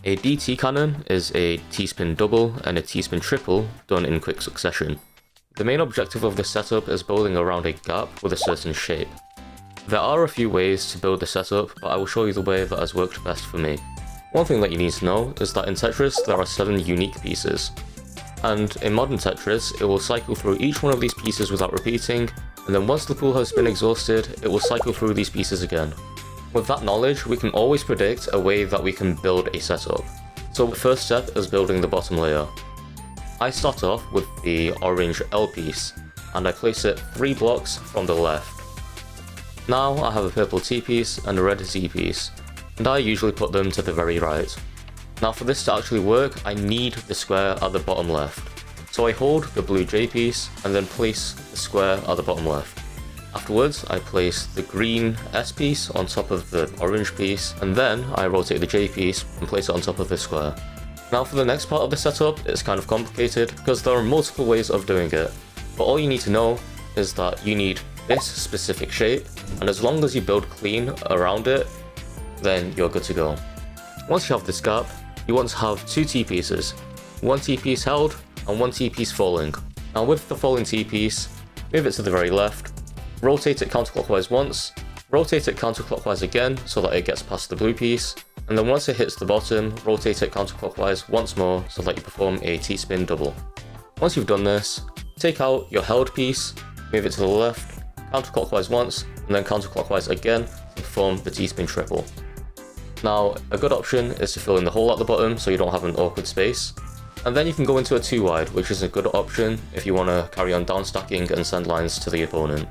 A DT cannon is a T-spin double and a T-spin triple done in quick succession. The main objective of this setup is building around a gap with a certain shape. There are a few ways to build the setup, but I will show you the way that has worked best for me. One thing that you need to know is that in Tetris there are 7 unique pieces. And in modern Tetris, it will cycle through each one of these pieces without repeating, and then once the pool has been exhausted, it will cycle through these pieces again. With that knowledge, we can always predict a way that we can build a setup. So the first step is building the bottom layer. I start off with the orange L piece, and I place it 3 blocks from the left. Now I have a purple T piece and a red Z piece, and I usually put them to the very right. Now for this to actually work, I need the square at the bottom left. So I hold the blue J piece and then place the square at the bottom left. Afterwards, I place the green S piece on top of the orange piece, and then I rotate the J piece and place it on top of the square. Now for the next part of the setup, it's kind of complicated because there are multiple ways of doing it, but all you need to know is that you need this specific shape, and as long as you build clean around it, then you're good to go. Once you have this gap, you want to have 2 T pieces, 1 T piece held and 1 T piece falling. Now with the falling T piece, move it to the very left, rotate it counterclockwise once, rotate it counterclockwise again so that it gets past the blue piece, and then once it hits the bottom, rotate it counterclockwise once more so that you perform a T-spin double. Once you've done this, take out your held piece, move it to the left, counterclockwise once, and then counterclockwise again to perform the T-spin triple. Now, a good option is to fill in the hole at the bottom so you don't have an awkward space, and then you can go into a 2 wide, which is a good option if you want to carry on down stacking and send lines to the opponent.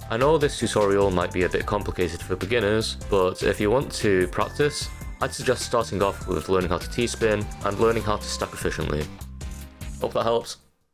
I know this tutorial might be a bit complicated for beginners, but if you want to practice, I'd suggest starting off with learning how to T-spin and learning how to stack efficiently. Hope that helps.